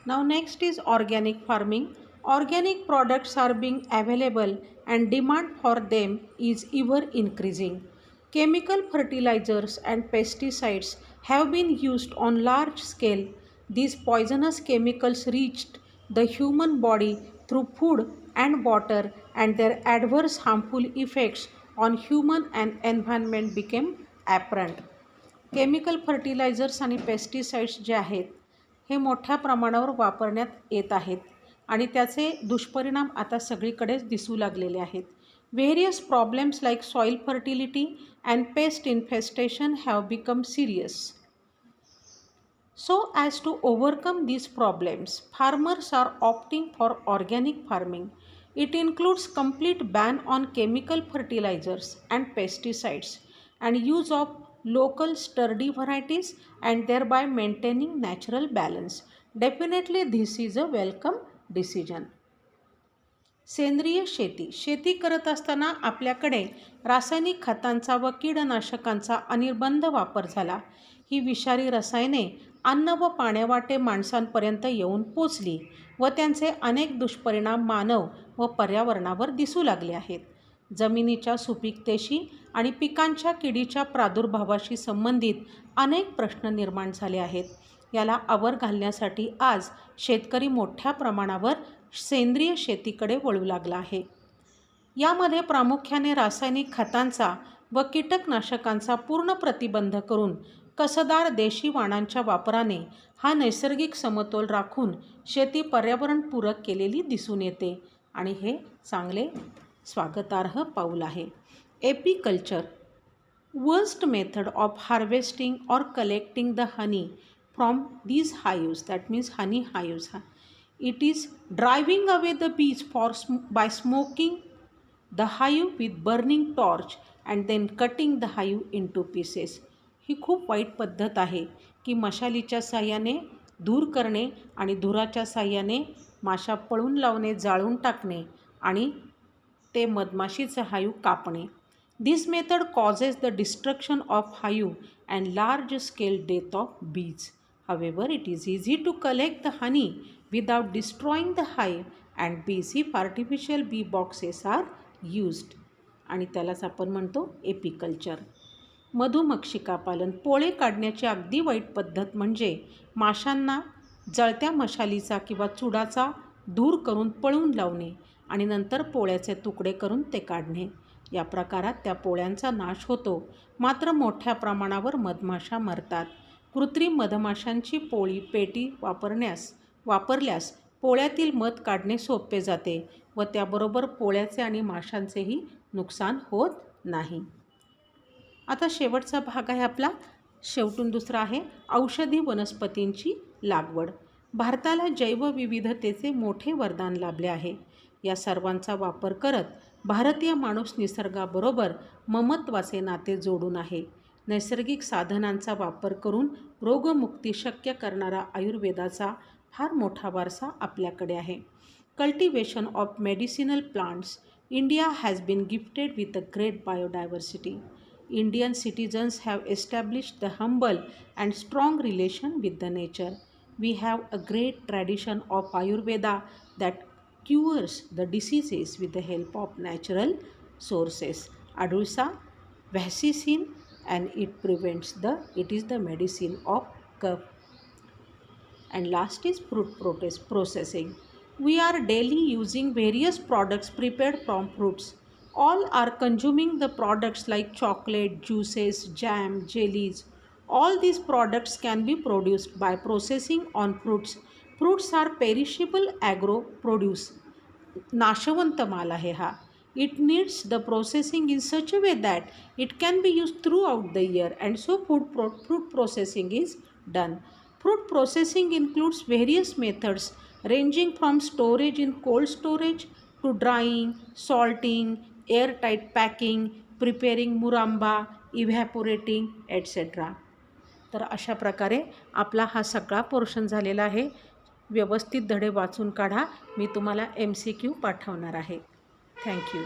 Now next is organic farming. Organic products are being available and demand for them is ever increasing. Chemical fertilizers and pesticides have been used on large scale. These poisonous chemicals reached the human body through food and water, and their adverse harmful effects on human and environment became apparent. Chemical fertilizers आणि pesticides जे आहेत हे मोठ्या प्रमाणावर वापरण्यात येत आहेत आणि त्याचे दुष्परिणाम आता सगळीकडेच दिसू लागलेले आहेत. Various problems like soil fertility and paste infestation have become serious. So as to overcome these problems, farmers are opting for organic farming. It includes complete ban on chemical fertilizers and pesticides and use of local sturdy varieties and thereby maintaining natural balance. Definitely this is a welcome decision. सेंद्रिय शेती करत असताना आपल्याकडे रासायनिक खतांचा व कीडनाशकांचा अनिर्बंध वापर झाला. ही विषारी रसायने अन्न व पाण्यावाटे माणसांपर्यंत येऊन पोचली व त्यांचे अनेक दुष्परिणाम मानव व पर्यावरणावर दिसू लागले आहेत. जमिनीच्या सुपीकतेशी आणि पिकांच्या किडीच्या प्रादुर्भावाशी संबंधित अनेक प्रश्न निर्माण झाले आहेत. याला आवर घालण्यासाठी आज शेतकरी मोठ्या प्रमाणावर सेंद्रिय शेतीकडे वळू लागला आहे. यामध्ये प्रामुख्याने रासायनिक खतांचा व कीटकनाशकांचा पूर्ण प्रतिबंध करून कसदार देशी वाणांच्या वापराने हा नैसर्गिक समतोल राखून शेती पर्यावरणपूरक केलेली दिसून येते आणि हे चांगले स्वागतार्ह पाऊल आहे. Apiculture worst method of harvesting or collecting the honey from these hives, that means honey hives. It is driving away the bees by smoking the hive with burning torch and then cutting the hive into pieces. ही खूप वाईट पद्धत आहे की मशालीच्या साह्याने धूर करणे आणि धुराच्या साह्याने माशा पळून लावणे, जाळून टाकणे आणि ते मधमाशीचे हाईव कापणे. This method causes the destruction of hive and large scale death of bees. However, it is easy to collect the honey without destroying the hive and bees. If artificial bee boxes are used, आणि त्यालाच आपण म्हणतो apiculture. मधुमक्षिका पालन. पोळे काढण्याची अगदी वाईट पद्धत म्हणजे माशांना जळत्या मशालीचा किंवा चुडाचा धूर करून पळून लावणे आणि नंतर पोळ्याचे तुकडे करून ते काढणे. या प्रकारात त्या पोळ्यांचा नाश होतो, मात्र मोठ्या प्रमाणावर मधमाशा मरतात. कृत्रिम मधमाशांची पोळी पेटी वापरल्यास पोळ्यातील मध काढणे सोपे जाते व त्याबरोबर पोळ्याचे आणि माशांचेही नुकसान होत नाही. आता शेवटचा भाग आहे आपला, शेवटून दुसरा आहे औषधी वनस्पतींची लागवड. भारताला जैवविविधतेचे मोठे वरदान लाभले आहे. या सर्वांचा वापर करत भारतीय माणूस निसर्गाबरोबर ममत्वाचे नाते जोडून आहे. नैसर्गिक साधनांचा वापर करून रोगमुक्ती शक्य करणारा आयुर्वेदाचा फार मोठा वारसा आपल्याकडे आहे. Cultivation of medicinal plants. India has been gifted with a great biodiversity. Indian citizens have established the humble and strong relation with the nature. We have a great tradition of Ayurveda that cures the diseases with the help of natural sources. Adusa, Vaccine, and it is the medicine of cough. And last is fruit processing. We are daily using various products prepared from fruits. All are consuming the products like chocolate, juices, jam, jellies. All these products can be produced by processing on fruits. Fruits are perishable agro produce. नाशवंत माल आहे हा. It needs the processing in such a way that it can be used throughout the year, and so fruit processing is done. Fruit processing includes various methods ranging from storage in cold storage to drying, salting, airtight packing, preparing मुरांबा, evaporating etcetera. तर अशा प्रकारे आपला हा सगळा portion झालेला आहे. व्यवस्थित धडे वाचून काढा. मी तुम्हाला MCQ पाठवणार आहे. थँक्यू.